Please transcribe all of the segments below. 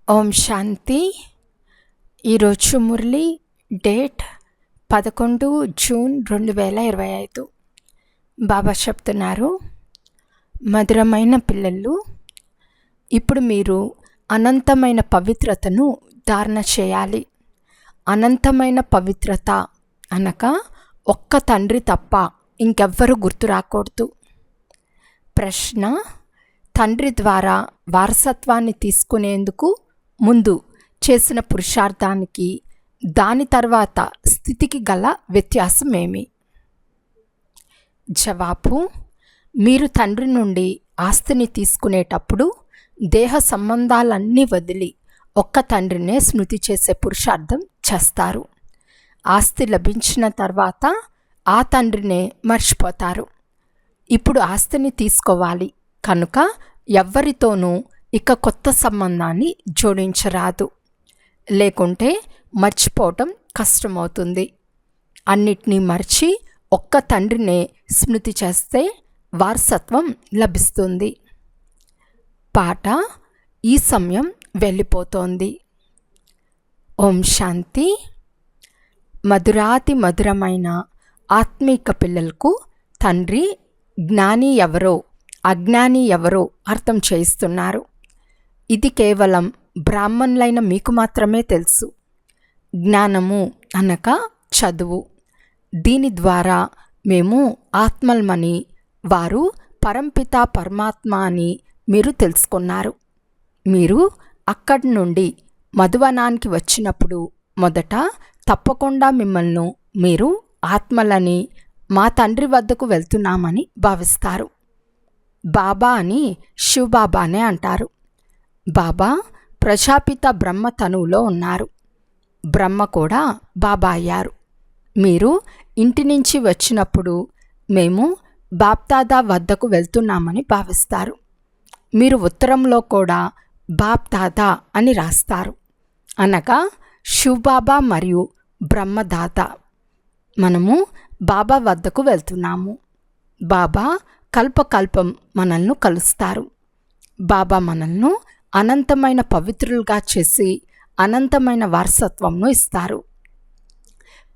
ఓం శాంతి. ఈరోజు Murali date 11 June 2025. బాబా చెప్తున్నారు, మధురమైన పిల్లలు, ఇప్పుడు మీరు అనంతమైన పవిత్రతను ధారణ చేయాలి. అనంతమైన పవిత్రత అనగా ఒక్క తండ్రి తప్ప ఇంకెవ్వరూ గుర్తు రాకూడదు. ప్రశ్న: తండ్రి ద్వారా వారసత్వాన్ని తీసుకునేందుకు ముందు చేసిన పురుషార్థానికి దాని తర్వాత స్థితికి గల వ్యత్యాసం ఏమి? జవాబు: మీరు తండ్రి నుండి ఆస్తిని తీసుకునేటప్పుడు దేహ సంబంధాలన్నీ వదిలి ఒక్క తండ్రినే స్మృతి చేసే పురుషార్థం చేస్తారు. ఆస్తి లభించిన తర్వాత ఆ తండ్రినే మర్చిపోతారు. ఇప్పుడు ఆస్తిని తీసుకోవాలి కనుక ఎవ్వరితోనూ ఇక కొత్త సంబంధాన్ని జోడించరాదు, లేకుంటే మర్చిపోవటం కష్టమవుతుంది. అన్నిటినీ మర్చి ఒక్క తండ్రినే స్మృతి చేస్తే వారసత్వం లభిస్తుంది. పాట: ఈ సమయం వెళ్ళిపోతోంది. ఓం శాంతి. మధురాతి మధురమైన ఆత్మీక పిల్లలకు తండ్రి జ్ఞాని ఎవరో అజ్ఞాని ఎవరో అర్థం చేయిస్తున్నారు. ఇది కేవలం బ్రాహ్మణులైన మీకు మాత్రమే తెలుసు. జ్ఞానము అనగా చదువు. దీని ద్వారా మేము ఆత్మల్మని, వారు పరంపిత పరమాత్మ అని మీరు తెలుసుకున్నారు. మీరు అక్కడి నుండి మధువనానికి వచ్చినప్పుడు మొదట తప్పకుండా మిమ్మల్ని మీరు ఆత్మలని, మా తండ్రి వద్దకు వెళ్తున్నామని భావిస్తారు. బాబా అని శివబాబానే అంటారు. బాబా ప్రజాపిత బ్రహ్మ తనువులో ఉన్నారు. బ్రహ్మ కూడా బాబా అయ్యారు. మీరు ఇంటి నుంచి వచ్చినప్పుడు మేము బాప్దాదా వద్దకు వెళ్తున్నామని భావిస్తారు. మీరు ఉత్తరంలో కూడా బాప్దాదా అని రాస్తారు, అనగా శివబాబా మరియు బ్రహ్మదాత. మనము బాబా వద్దకు వెళ్తున్నాము. బాబా కల్పకల్పం మనల్ని కలుస్తారు. బాబా మనల్ని అనంతమైన పవిత్రులుగా చేసి అనంతమైన వారసత్వంను ఇస్తారు.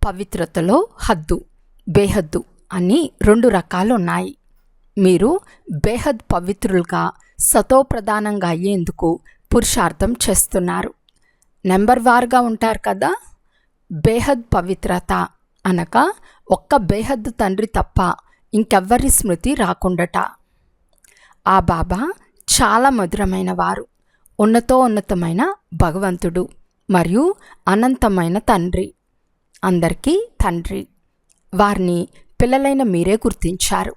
పవిత్రతలో హద్దు, బేహద్దు అని 2 రకాలు ఉన్నాయి. మీరు బేహద్ పవిత్రులుగా సతోప్రధానంగా అయ్యేందుకు పురుషార్థం చేస్తున్నారు. నెంబర్ వార్గా ఉంటారు కదా. బేహద్ పవిత్రత అనగా ఒక్క బేహద్ తండ్రి తప్ప ఇంకెవ్వరి స్మృతి రాకుండట. ఆ బాబా చాలా మధురమైన వారు, ఉన్నతోన్నతమైన భగవంతుడు మరియు అనంతమైన తండ్రి, అందరికీ తండ్రి. వారిని పిల్లలైన మీరే గుర్తించారు.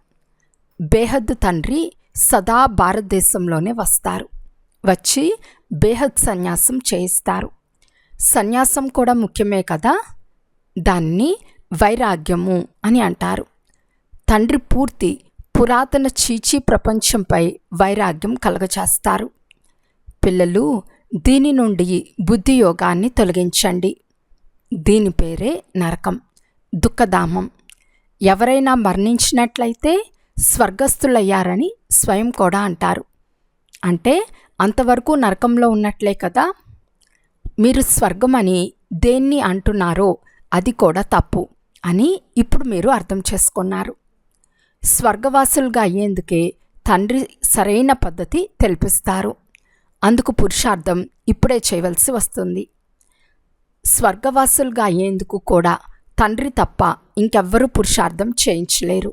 బేహద్ తండ్రి సదా భారతదేశంలోనే వస్తారు. వచ్చి బేహద్ సన్యాసం చేయిస్తారు. సన్యాసం కూడా ముఖ్యమే కదా. దాన్ని వైరాగ్యము అని అంటారు. తండ్రి పూర్తి పురాతన చీచీ ప్రపంచంపై వైరాగ్యం కలగచేస్తారు. పిల్లలు, దీని నుండి బుద్ధి యోగాన్ని తొలగించండి. దీని పేరే నరకం, దుఃఖధామం. ఎవరైనా మరణించినట్లయితే స్వర్గస్థులయ్యారని స్వయం కూడా అంటారు. అంటే అంతవరకు నరకంలో ఉన్నట్లే కదా. మీరు స్వర్గమని దేన్ని అంటున్నారో అది కూడా తప్పు అని ఇప్పుడు మీరు అర్థం చేసుకున్నారు. స్వర్గవాసులుగా అయ్యేందుకే తండ్రి సరైన పద్ధతి తెలిపిస్తారు. అందుకు పురుషార్థం ఇప్పుడే చేయవలసి వస్తుంది. స్వర్గవాసులుగా అయ్యేందుకు కూడా తండ్రి తప్ప ఇంకెవ్వరూ పురుషార్థం చేయించలేరు.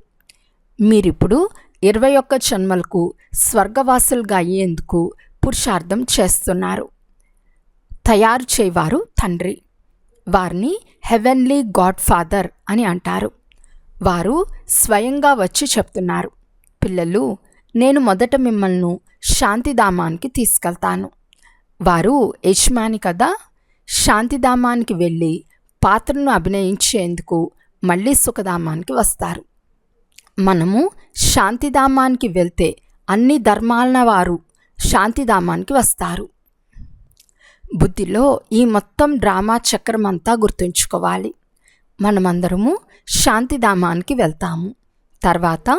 మీరిప్పుడు 21 జన్మలకు స్వర్గవాసులుగా అయ్యేందుకు పురుషార్థం చేస్తున్నారు. తయారు చేయవారు తండ్రి. వారిని హెవెన్లీ గాడ్ ఫాదర్ అని అంటారు. వారు స్వయంగా వచ్చి చెప్తున్నారు, పిల్లలు, నేను మొదట మిమ్మల్ని శాంతిధామానికి తీసుకెళ్తాను. వారు యజమాని కదా. శాంతిధామానికి వెళ్ళి పాత్రను అభినయించేందుకు మళ్ళీ సుఖధామానికి వస్తారు. మనము శాంతిధామానికి వెళ్తే అన్ని ధర్మాల వారు శాంతిధామానికి వస్తారు. బుద్ధిలో ఈ మొత్తం డ్రామా చక్రం అంతా గుర్తుంచుకోవాలి. మనమందరము శాంతిధామానికి వెళ్తాము. తర్వాత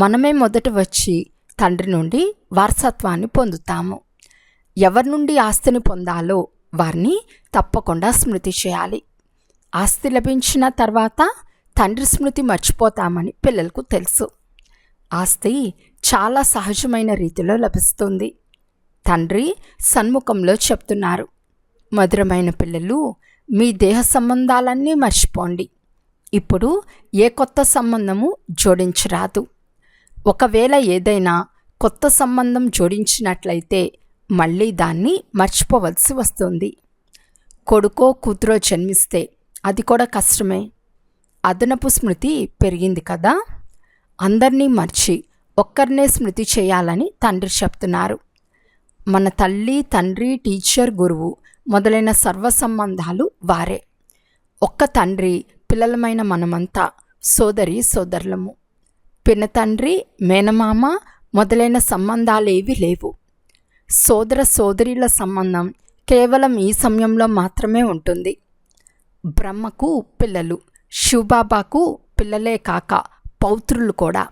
మనమే మొదట వచ్చి తండ్రి నుండి వారసత్వాన్ని పొందుతాము. ఎవరి నుండి ఆస్తిని పొందాలో వారిని తప్పకుండా స్మృతి చేయాలి. ఆస్తి లభించిన తర్వాత తండ్రి స్మృతి మర్చిపోతామని పిల్లలకు తెలుసు. ఆస్తి చాలా సహజమైన రీతిలో లభిస్తుంది. తండ్రి సన్ముఖంలో చెప్తున్నారు, మధురమైన పిల్లలు, మీ దేహ సంబంధాలన్నీ మర్చిపోండి. ఇప్పుడు ఏ కొత్త సంబంధము జోడించరాదు. ఒకవేళ ఏదైనా కొత్త సంబంధం జోడించినట్లయితే మళ్ళీ దాన్ని మర్చిపోవలసి వస్తుంది. కొడుకో కూతురో జన్మిస్తే అది కూడా కష్టమే. అదనపు స్మృతి పెరిగింది కదా. అందరినీ మర్చి ఒక్కరినే స్మృతి చేయాలని తండ్రి చెప్తున్నారు. మన తల్లి, తండ్రి, టీచర్, గురువు మొదలైన సర్వ సంబంధాలు వారే. ఒక్క తండ్రి పిల్లలమైన మనమంతా సోదరి సోదరులము. పినతండ్రి, మేనమామ మొదలైన సంబంధాలేవి లేవు. సోదర సోదరీల సంబంధం కేవలం ఈ సమయంలో మాత్రమే ఉంటుంది. బ్రహ్మకు పిల్లలు, శివబాబాకు పిల్లలే కాక పౌత్రులు కూడా.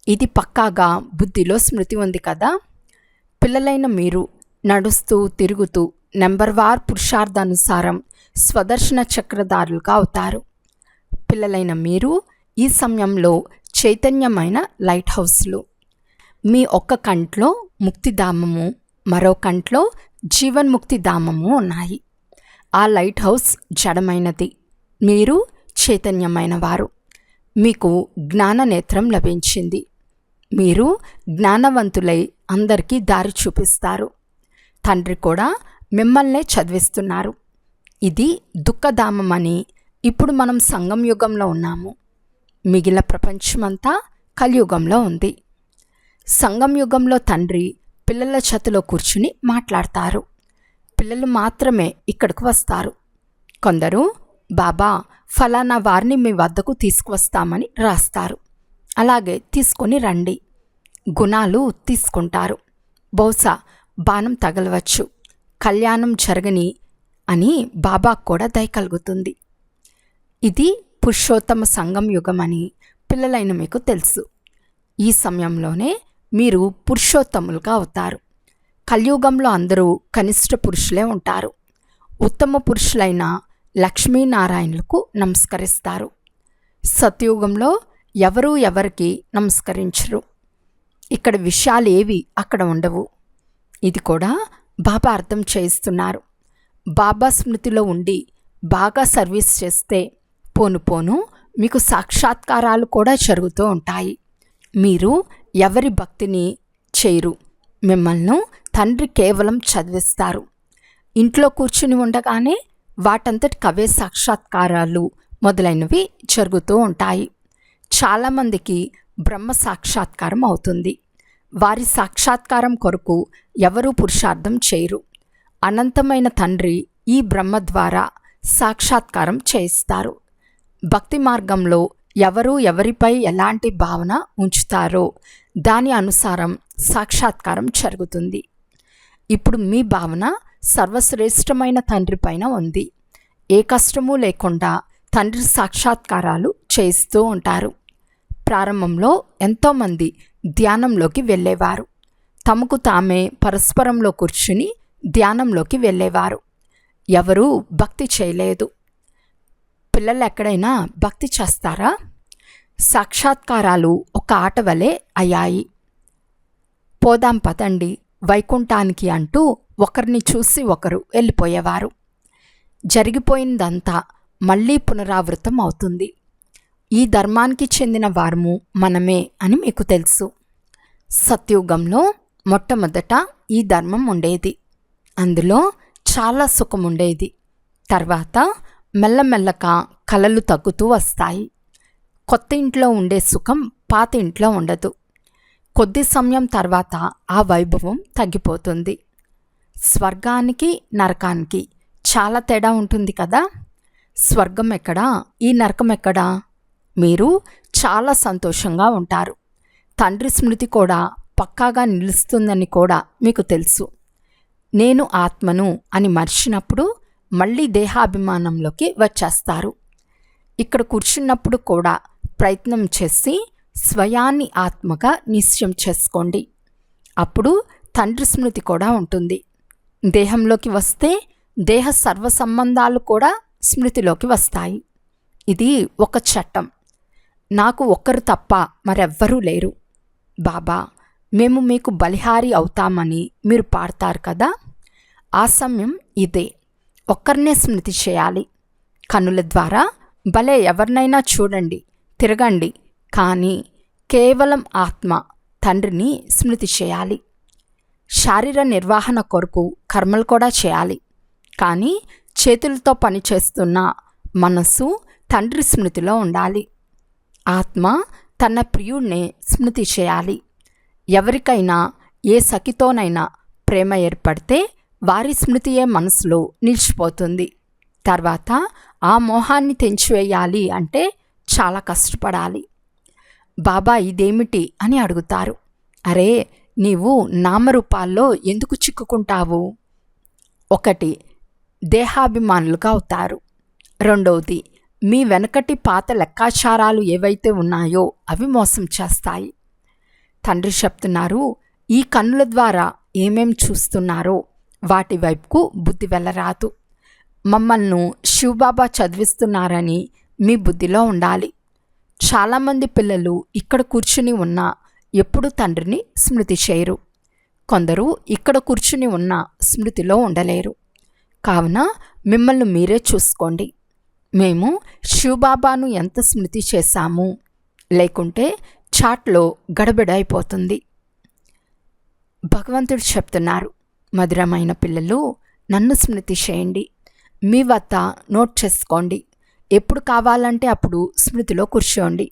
ఇది పక్కాగా బుద్ధిలో స్మృతి ఉంది కదా. పిల్లలైన మీరు నడుస్తూ తిరుగుతూ నెంబర్వార్ పురుషార్థానుసారం స్వదర్శన చక్రధారులుగా అవుతారు. పిల్లలైన మీరు ఈ సమయంలో చైతన్యమైన లైట్ హౌస్లు. మీ ఒక్క కంట్లో ముక్తిధామము, మరో కంట్లో జీవన్ముక్తి ధామము ఉన్నాయి. ఆ లైట్ హౌస్ జడమైనది, మీరు చైతన్యమైన వారు. మీకు జ్ఞాన నేత్రం లభించింది. మీరు జ్ఞానవంతులై అందరికీ దారి చూపిస్తారు. తండ్రి కూడా మిమ్మల్నే చదివిస్తున్నారు. ఇది దుఃఖధామమని. ఇప్పుడు మనం సంగం యుగంలో ఉన్నాము. మిగిలిన ప్రపంచమంతా కలియుగంలో ఉంది. సంగం యుగంలో తండ్రి పిల్లల చేతిలో కూర్చుని మాట్లాడతారు. పిల్లలు మాత్రమే ఇక్కడికి వస్తారు. కొందరు బాబా ఫలానా వారిని మీ వద్దకు తీసుకువస్తామని రాస్తారు. అలాగే తీసుకొని రండి. గుణాలు తీసుకుంటారు. బహుశా బాణం తగలవచ్చు, కళ్యాణం జరగని అని బాబాకు కూడా దయ కలుగుతుంది. ఇది పురుషోత్తమ సంగం యుగం అని పిల్లలైన మీకు తెలుసు. ఈ సమయంలోనే మీరు పురుషోత్తములుగా అవుతారు. కలియుగంలో అందరూ కనిష్ట పురుషులే ఉంటారు. ఉత్తమ పురుషులైన లక్ష్మీనారాయణులకు నమస్కరిస్తారు. సత్యుగంలో ఎవరూ ఎవరికి నమస్కరించరు. ఇక్కడ విషయాలు ఏవి అక్కడ ఉండవు. ఇది కూడా బాబా అర్థం చేయిస్తున్నారు. బాబా స్మృతిలో ఉండి బాగా సర్వీస్ చేస్తే పోను పోను మీకు సాక్షాత్కారాలు కూడా జరుగుతూ ఉంటాయి. మీరు ఎవరి భక్తిని చేయరు. మిమ్మల్ని తండ్రి కేవలం చదివిస్తారు. ఇంట్లో కూర్చుని ఉండగానే వాటంతటికవే సాక్షాత్కారాలు మొదలైనవి జరుగుతూ ఉంటాయి. చాలామందికి బ్రహ్మ సాక్షాత్కారం అవుతుంది. వారి సాక్షాత్కారం కొరకు ఎవరూ పురుషార్థం చేయరు. అనంతమైన తండ్రి ఈ బ్రహ్మ ద్వారా సాక్షాత్కారం చేయిస్తారు. భక్తి మార్గంలో ఎవరు ఎవరిపై ఎలాంటి భావన ఉంచుతారో దాని అనుసారం సాక్షాత్కారం జరుగుతుంది. ఇప్పుడు మీ భావన సర్వశ్రేష్టమైన తండ్రి పైన ఉంది. ఏ కష్టమూ లేకుండా తండ్రి సాక్షాత్కారాలు చేయిస్తూ ఉంటారు. ప్రారంభంలో ఎంతోమంది ధ్యానంలోకి వెళ్ళేవారు. తమకు తామే పరస్పరంలో కూర్చుని ధ్యానంలోకి వెళ్ళేవారు. ఎవరూ భక్తి చేయలేదు. పిల్లలు ఎక్కడైనా భక్తి చేస్తారా? సాక్షాత్కారాలు ఒక ఆట వలె అయ్యాయి. పోదాం పదండి వైకుంఠానికి అంటూ ఒకరిని చూసి ఒకరు వెళ్ళిపోయేవారు. జరిగిపోయిందంతా మళ్ళీ పునరావృతం అవుతుంది. ఈ ధర్మానికి చెందిన వారము మనమే అని మీకు తెలుసు. సత్యుగంలో మొట్టమొదట ఈ ధర్మం ఉండేది. అందులో చాలా సుఖం ఉండేది. తర్వాత మెల్లమెల్లగా కలలు తగ్గుతూ వస్తాయి. కొత్త ఇంట్లో ఉండే సుఖం పాత ఇంట్లో ఉండదు. కొద్ది సమయం తర్వాత ఆ వైభవం తగ్గిపోతుంది. స్వర్గానికి నరకానికి చాలా తేడా ఉంటుంది కదా. స్వర్గం ఎక్కడా, ఈ నరకం ఎక్కడా? మీరు చాలా సంతోషంగా ఉంటారు. తండ్రి స్మృతి కూడా పక్కాగా నిలుస్తుందని కూడా మీకు తెలుసు. నేను ఆత్మను అని మర్చినప్పుడు మళ్ళీ దేహాభిమానంలోకి వచ్చేస్తారు. ఇక్కడ కూర్చున్నప్పుడు కూడా ప్రయత్నం చేసి స్వయాన్ని ఆత్మగా నిశ్చయం చేసుకోండి. అప్పుడు తండ్రి స్మృతి కూడా ఉంటుంది. దేహంలోకి వస్తే దేహ సర్వ సంబంధాలు కూడా స్మృతిలోకి వస్తాయి. ఇది ఒక చట్టం. నాకు ఒక్కరు తప్ప మరెవ్వరూ లేరు. బాబా, మేము మీకు బలిహారి అవుతామని మీరు పాడతారు కదా, ఆ సమయం ఇదే. ఒక్కరినే స్మృతి చేయాలి. కన్నుల ద్వారా భలే ఎవరినైనా చూడండి, తిరగండి, కానీ కేవలం ఆత్మ తండ్రిని స్మృతి చేయాలి. శారీర నిర్వహణ కొరకు కర్మలు కూడా చేయాలి, కానీ చేతులతో పనిచేస్తున్న మనస్సు తండ్రి స్మృతిలో ఉండాలి. ఆత్మ తన ప్రియుడినే స్మృతి చేయాలి. ఎవరికైనా ఏ సఖితోనైనా ప్రేమ ఏర్పడితే వారి స్మృతియే మనసులో నిలిచిపోతుంది. తర్వాత ఆ మోహాన్ని తెంచివేయాలి అంటే చాలా కష్టపడాలి. బాబా ఇదేమిటి అని అడుగుతారు. అరే, నీవు నామరూపాల్లో ఎందుకు చిక్కుకుంటావు? ఒకటి, దేహాభిమానులుగా అవుతారు. రెండవది, మీ వెనకటి పాత లెక్కాచారాలు ఏవైతే ఉన్నాయో అవి మోసం చేస్తాయి. తండ్రి చెప్తున్నారు, ఈ కన్నుల ద్వారా ఏమేం చూస్తున్నారో వాటి వైపుకు బుద్ధి వెళ్ళరాదు. మమ్మల్ని శివబాబా చదివిస్తున్నారని మీ బుద్ధిలో ఉండాలి. చాలామంది పిల్లలు ఇక్కడ కూర్చుని ఉన్నా ఎప్పుడు తండ్రిని స్మృతి చేయరు. కొందరు ఇక్కడ కూర్చుని ఉన్న స్మృతిలో ఉండలేరు. కావున మిమ్మల్ని మీరే చూసుకోండి. మేము శివబాబాను ఎంత స్మృతి చేశాము, లేకుంటే చాట్లో గడబిడ అయిపోతుంది. భగవంతుడు చెప్తున్నారు, మధురమైన పిల్లలు, నన్ను స్మృతి చేయండి. మీ వద్ద నోట్ చేసుకోండి. ఎప్పుడు కావాలంటే అప్పుడు స్మృతిలో కూర్చోండి.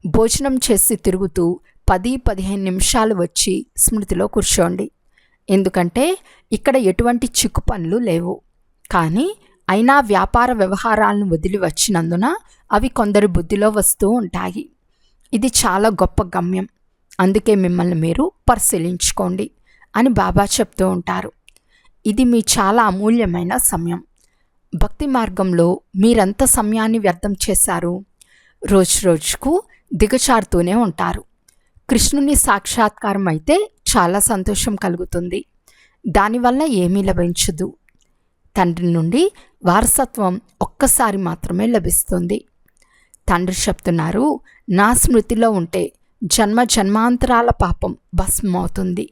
భోజనం చేసి తిరుగుతూ 10-15 నిమిషాలు వచ్చి స్మృతిలో కూర్చోండి. ఎందుకంటే ఇక్కడ ఎటువంటి చిక్కు పనులు లేవు. కానీ అయినా వ్యాపార వ్యవహారాలను వదిలి వచ్చినందున అవి కొందరి బుద్ధిలో వస్తూ ఉంటాయి. ఇది చాలా గొప్ప గమ్యం. అందుకే మిమ్మల్ని మీరు పరిశీలించుకోండి అని బాబా చెప్తూ ఉంటారు. ఇది మీ చాలా అమూల్యమైన సమయం. భక్తి మార్గంలో మీరెంత సమయాన్ని వ్యర్థం చేశారు? రోజు రోజుకు దిగజారుతూనే ఉంటారు. కృష్ణుని సాక్షాత్కారం అయితే చాలా సంతోషం కలుగుతుంది. దానివల్ల ఏమీ లభించదు. తండ్రి నుండి వారసత్వం ఒక్కసారి మాత్రమే లభిస్తుంది. తండ్రి చెప్తున్నారు, నా స్మృతిలో ఉంటే జన్మ జన్మాంతరాల పాపం భస్మమవుతుంది.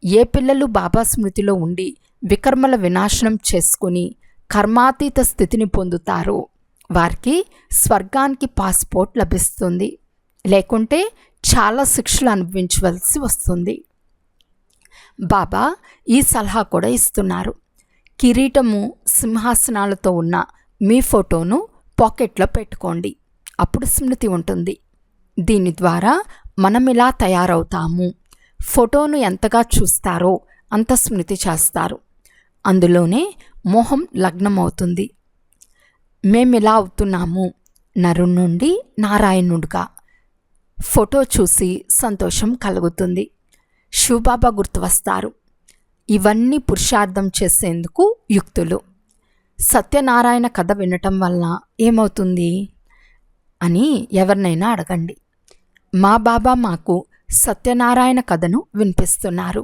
ఏ పిల్లలు బాబా స్మృతిలో ఉండి వికర్మల వినాశనం చేసుకుని కర్మాతీత స్థితిని పొందుతారో వారికి స్వర్గానికి పాస్పోర్ట్ లభిస్తుంది. లేకుంటే చాలా శిక్షలు అనుభవించవలసి వస్తుంది. బాబా ఈ సలహా కూడా ఇస్తున్నారు. కిరీటము సింహాసనాలతో ఉన్న మీ ఫోటోను పాకెట్లో పెట్టుకోండి, అప్పుడు స్మృతి ఉంటుంది. దీని ద్వారా మనం ఇలా తయారవుతాము. ఫోటోను ఎంతగా చూస్తారో అంత స్మృతి చేస్తారు. అందులోనే మోహం లగ్నమవుతుంది. మేమిలా అవుతున్నాము, నరు నుండి నారాయణుడుగా. ఫోటో చూసి సంతోషం కలుగుతుంది. శివబాబా గుర్తు వస్తారు. ఇవన్నీ పురుషార్థం చేసేందుకు యుక్తులు. సత్యనారాయణ కథ వినటం వల్ల ఏమవుతుంది అని ఎవరినైనా అడగండి. మా బాబా మాకు సత్యనారాయణ కథను వినిపిస్తున్నారు.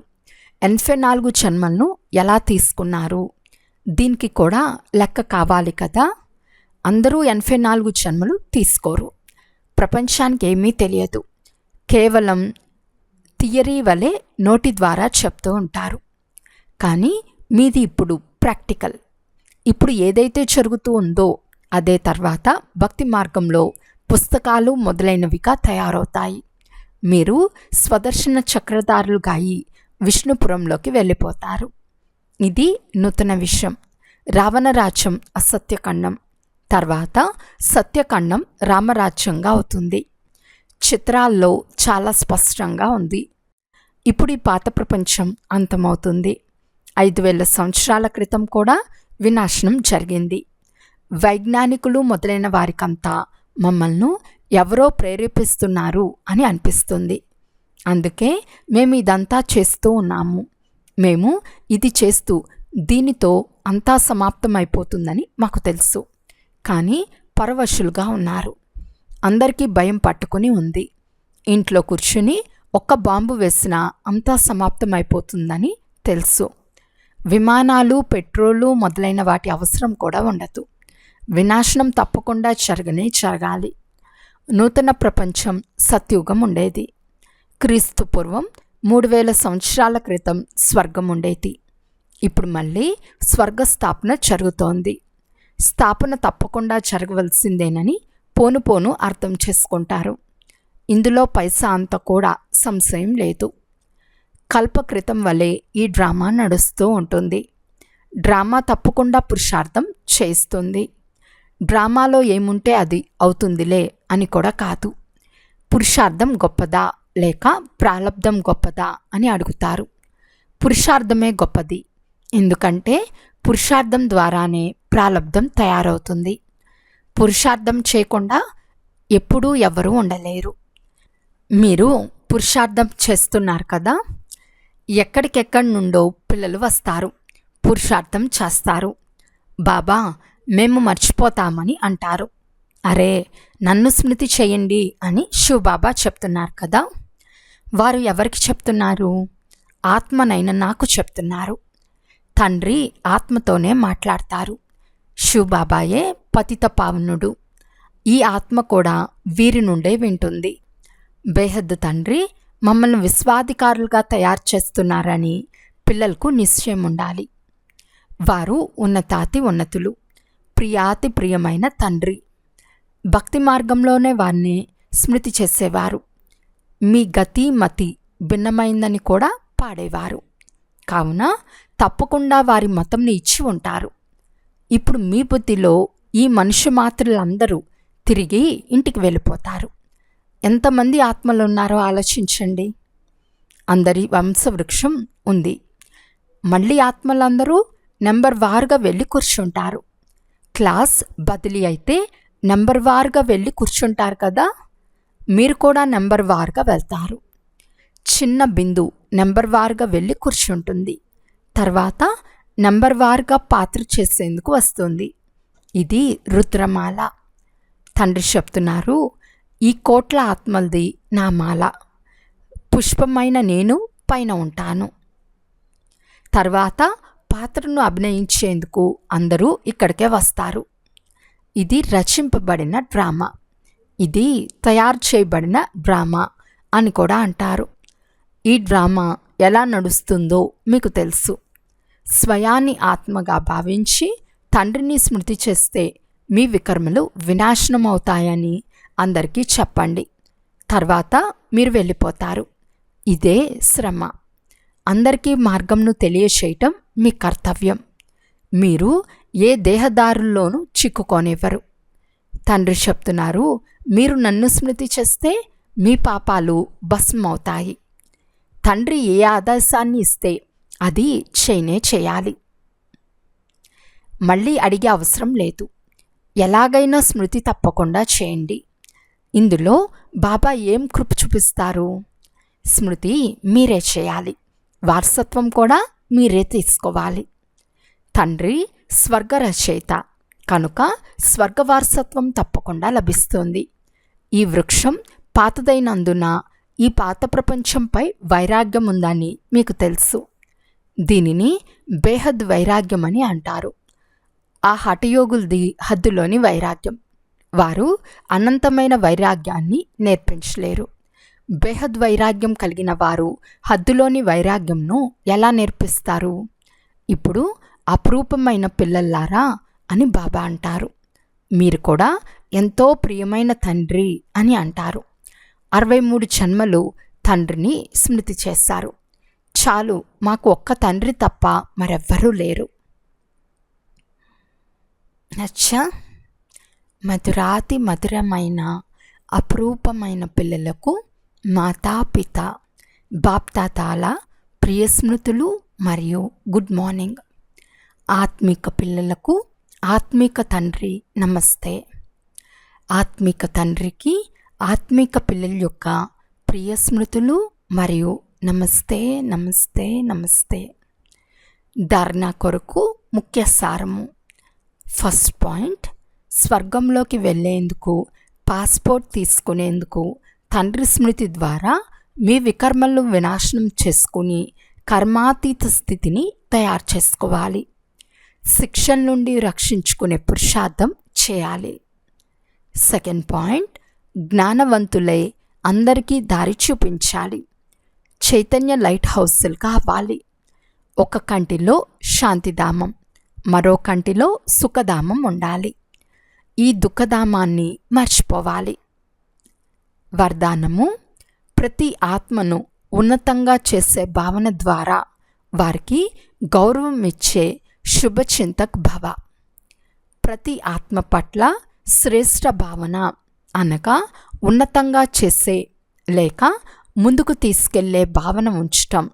84 జన్మలను ఎలా తీసుకున్నారు, దీనికి కూడా లెక్క కావాలి కదా. అందరూ 84 జన్మలు తీసుకోరు. ప్రపంచానికి ఏమీ తెలియదు. కేవలం థియరీ వలె నోటి ద్వారా చెప్తూ ఉంటారు. కానీ మీది ఇప్పుడు ప్రాక్టికల్. ఇప్పుడు ఏదైతే జరుగుతూ ఉందో అదే తర్వాత భక్తి మార్గంలో పుస్తకాలు మొదలైనవిగా తయారవుతాయి. మీరు స్వదర్శన చక్రధారులుగా అయి విష్ణుపురంలోకి వెళ్ళిపోతారు. ఇది నూతన విషయం. రావణరాజ్యం అసత్యఖండం, తర్వాత సత్యఖండం రామరాజ్యంగా అవుతుంది. చిత్రాల్లో చాలా స్పష్టంగా ఉంది. ఇప్పుడు ఈ పాత ప్రపంచం అంతమవుతుంది. 5000 సంవత్సరాల క్రితం కూడా వినాశనం జరిగింది. వైజ్ఞానికులు మొదలైన వారికంతా మమ్మల్ని ఎవరో ప్రేరేపిస్తున్నారు అని అనిపిస్తుంది. అందుకే మేము ఇదంతా చేస్తూ ఉన్నాము. మేము ఇది చేస్తూ దీనితో అంతా సమాప్తమైపోతుందని మాకు తెలుసు. కానీ పరవశులుగా ఉన్నారు. అందరికీ భయం పట్టుకుని ఉంది. ఇంట్లో కూర్చుని ఒక్క బాంబు వేసినా అంతా సమాప్తమైపోతుందని తెలుసు. విమానాలు, పెట్రోలు మొదలైన వాటి అవసరం కూడా ఉండదు. వినాశనం తప్పకుండా జరగాలి. నూతన ప్రపంచం, సత్యుగం ఉండేది. క్రీస్తు పూర్వం 3000 సంవత్సరాల క్రితం స్వర్గం ఉండేది. ఇప్పుడు మళ్ళీ స్వర్గ స్థాపన జరుగుతోంది. స్థాపన తప్పకుండా జరగవలసిందేనని పోను పోను అర్థం చేసుకుంటారు. ఇందులో పైసా అంత కూడా సంశయం లేదు. కల్పక్రితం వలె ఈ డ్రామా నడుస్తూ ఉంటుంది. డ్రామా తప్పకుండా పురుషార్థం చేస్తుంది. డ్రామాలో ఏముంటే అది అవుతుందిలే అని కూడా కాదు. పురుషార్థం గొప్పదా లేక ప్రాలబ్ధం గొప్పదా అని అడుగుతారు. పురుషార్థమే గొప్పది. ఎందుకంటే పురుషార్థం ద్వారానే ప్రాలబ్ధం తయారవుతుంది. పురుషార్థం చేయకుండా ఎప్పుడూ ఎవరూ ఉండలేరు. మీరు పురుషార్థం చేస్తున్నారు కదా, ఎక్కడికెక్కడి నుండో పిల్లలు వస్తారు, పురుషార్థం చేస్తారు. బాబా మేము మర్చిపోతామని అంటారు. అరే నన్ను స్మృతి చేయండి అని శివబాబా చెప్తున్నారు కదా. వారు ఎవరికి చెప్తున్నారు? ఆత్మనైన నాకు చెప్తున్నారు. తండ్రి ఆత్మతోనే మాట్లాడతారు. శివబాబాయే పతిత పావనుడు. ఈ ఆత్మ కూడా వీరి నుండే వింటుంది. బేహద్ తండ్రి మమ్మల్ని విశ్వాధికారులుగా తయారు చేస్తున్నారని పిల్లలకు నిశ్చయం ఉండాలి. వారు ఉన్నతాతి ఉన్నతులు, ప్రియాతి ప్రియమైన తండ్రి. భక్తి మార్గంలోనే వారిని స్మృతి చేసేవారు. మీ గతి మతి భిన్నమైందని కూడా పాడేవారు. కావున తప్పకుండా వారి మతంని ఇచ్చి ఉంటారు. ఇప్పుడు మీ బుద్ధిలో ఈ మనుష్య మాత్రులందరూ తిరిగి ఇంటికి వెళ్ళిపోతారు. ఎంతమంది ఆత్మలు ఉన్నారో ఆలోచించండి. అందరి వంశవృక్షం ఉంది. మళ్ళీ ఆత్మలందరూ నెంబర్ వారుగా వెళ్ళి కూర్చుంటారు. క్లాస్ బదిలీ అయితే నెంబర్ వారుగా వెళ్ళి కూర్చుంటారు కదా, మీరు కూడా నెంబర్ వారుగా వెళ్తారు. చిన్న బిందు నెంబర్ వారుగా వెళ్ళి కూర్చుంటుంది. తర్వాత నెంబర్ వారుగా పాత్ర చేసేందుకు వస్తుంది. ఇది రుద్రమాల. తండ్రి చెప్తున్నారు, ఈ కోట్ల ఆత్మలది నా మాల. పుష్పమైన నేను పైన ఉంటాను. తర్వాత పాత్రను అభినయించేందుకు అందరూ ఇక్కడికే వస్తారు. ఇది రచింపబడిన డ్రామా, ఇది తయారు చేయబడిన డ్రామా అని కూడా అంటారు. ఈ డ్రామా ఎలా నడుస్తుందో మీకు తెలుసు. స్వయాన్ని ఆత్మగా భావించి తండ్రిని స్మృతి చేస్తే మీ వికర్మలు వినాశనమవుతాయని అందరికీ చెప్పండి. తర్వాత మీరు వెళ్ళిపోతారు. ఇదే శ్రమ. అందరికీ మార్గంను తెలియచేయటం మీ కర్తవ్యం. మీరు ఏ దేహదారుల్లోనూ చిక్కుకోనివ్వరు. తండ్రి చెప్తున్నారు, మీరు నన్ను స్మృతి చేస్తే మీ పాపాలు భస్మవుతాయి. తండ్రి ఏ ఆదేశాన్ని ఇస్తే అది చేయాలి. మళ్ళీ అడిగే అవసరం లేదు. ఎలాగైనా స్మృతి తప్పకుండా చేయండి. ఇందులో బాబా ఏం కృప చూపిస్తారు? స్మృతి మీరే చేయాలి. వారసత్వం కూడా మీరే తీసుకోవాలి. తండ్రి స్వర్గ రచయిత కనుక స్వర్గ వారసత్వం తప్పకుండా లభిస్తుంది. ఈ వృక్షం పాతదైనందున ఈ పాత ప్రపంచంపై వైరాగ్యం ఉందని మీకు తెలుసు. దీనిని బేహద్ వైరాగ్యం అని అంటారు. ఆ హఠయోగులది హద్దులోని వైరాగ్యం. వారు అనంతమైన వైరాగ్యాన్ని నేర్పించలేరు. బేహద్ వైరాగ్యం కలిగిన వారు హద్దులోని వైరాగ్యంను ఎలా నేర్పిస్తారు? ఇప్పుడు అపురూపమైన పిల్లల్లారా అని బాబా అంటారు. మీరు కూడా ఎంతో ప్రియమైన తండ్రి అని అంటారు. 63 జన్మలు తండ్రిని స్మృతి చేశారు. చాలు, మాకు ఒక్క తండ్రి తప్ప మరెవ్వరూ లేరు. అచ్చా, మధురాతి మధురమైన అపురూపమైన పిల్లలకు మాతాపిత బాప్తాతాల ప్రియస్మృతులు మరియు గుడ్ మార్నింగ్. ఆత్మిక పిల్లలకు ఆత్మిక తండ్రి నమస్తే. ఆత్మిక తండ్రికి ఆత్మిక పిల్లల యొక్క ప్రియస్మృతులు మరియు నమస్తే నమస్తే నమస్తే. ధారణ కొరకు ముఖ్య సారము. ఫస్ట్ పాయింట్, స్వర్గంలోకి వెళ్ళేందుకు పాస్పోర్ట్ తీసుకునేందుకు తండ్రి స్మృతి ద్వారా మీ వికర్మలను వినాశనం చేసుకుని కర్మాతీత స్థితిని తయారు చేసుకోవాలి. శిక్షల నుండి రక్షించుకునే పురుషార్థం చేయాలి. సెకండ్ పాయింట్, జ్ఞానవంతులై అందరికీ దారి చూపించాలి. చైతన్య లైట్ హౌస్లుగా అవ్వాలి. ఒక కంటిలో శాంతిధామం, మరో కంటిలో సుఖధామం ఉండాలి. ఈ దుఃఖధామాన్ని మర్చిపోవాలి. వరదానము: ప్రతి ఆత్మను ఉన్నతంగా చేసే భావన ద్వారా వారికి గౌరవం ఇచ్చే శుభచింతక్ భవ. ప్రతి ఆత్మ పట్ల శ్రేష్ఠ భావన అనగా ఉన్నతంగా చేసే లేక ముందుకు తీసుకెళ్లే భావన ఉంచటం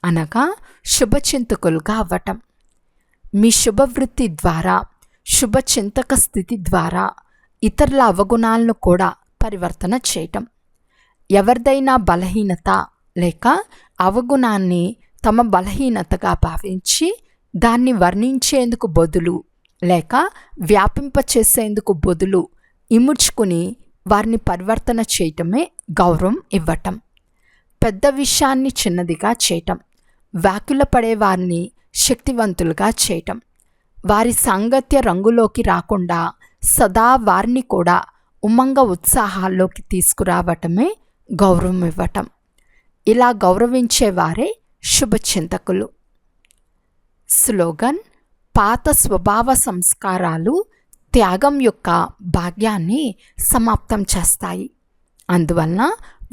అనగా శుభచింతకులుగా అవ్వటం. మీ శుభవృత్తి ద్వారా, శుభచింతక స్థితి ద్వారా ఇతరుల అవగుణాలను కూడా పరివర్తన చేయటం. ఎవరిదైనా బలహీనత లేక అవగుణాన్ని తమ బలహీనతగా భావించి దాన్ని వర్ణించేందుకు బదులు లేక వ్యాపింపచేసేందుకు బదులు ఇముడ్చుకుని వారిని పరివర్తన చేయటమే గౌరవం ఇవ్వటం. పెద్ద విషయాన్ని చిన్నదిగా చేయటం, వ్యాకుల పడే వారిని శక్తివంతులుగా చేయటం, వారి సాంగత్య రంగులోకి రాకుండా సదా వారిని కూడా ఉమంగ ఉత్సాహాల్లోకి తీసుకురావటమే గౌరవం ఇవ్వటం. ఇలా గౌరవించేవారే శుభచింతకులు. స్లోగన్: పాత స్వభావ సంస్కారాలు త్యాగం యొక్క భాగ్యాన్ని సమాప్తం చేస్తాయి. అందువలన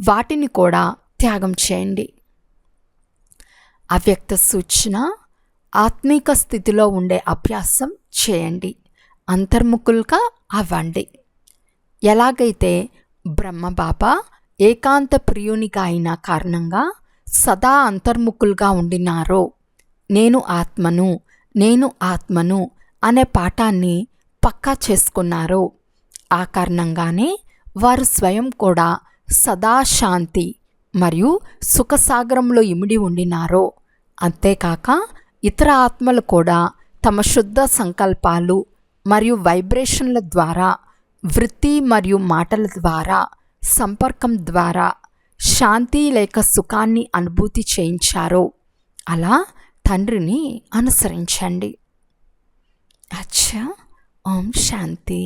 వాటిని కూడా త్యాగం చేయండి. అవ్యక్త సూచన: ఆత్మీక స్థితిలో ఉండే అభ్యాసం చేయండి. అంతర్ముఖులుగా అవ్వండి. ఎలాగైతే బ్రహ్మబాబా ఏకాంత ప్రియునిగా అయిన కారణంగా సదా అంతర్ముఖులుగా ఉండినారో, నేను ఆత్మను, నేను ఆత్మను అనే పాఠాన్ని పక్కా చేసుకున్నారో, ఆ కారణంగానే వారు స్వయం కూడా సదా శాంతి మరియు సుఖసాగరంలో ఇమిడి ఉండినారో, అంతేకాక ఇతర ఆత్మలు కూడా తమ శుద్ధ సంకల్పాలు మరియు వైబ్రేషన్ల ద్వారా, వృత్తి మరియు మాటల ద్వారా, సంపర్కం ద్వారా శాంతి లేక సుఖాన్ని అనుభూతి చేయించారో అలా తండ్రిని అనుసరించండి. అచ్చా, ఓం శాంతి.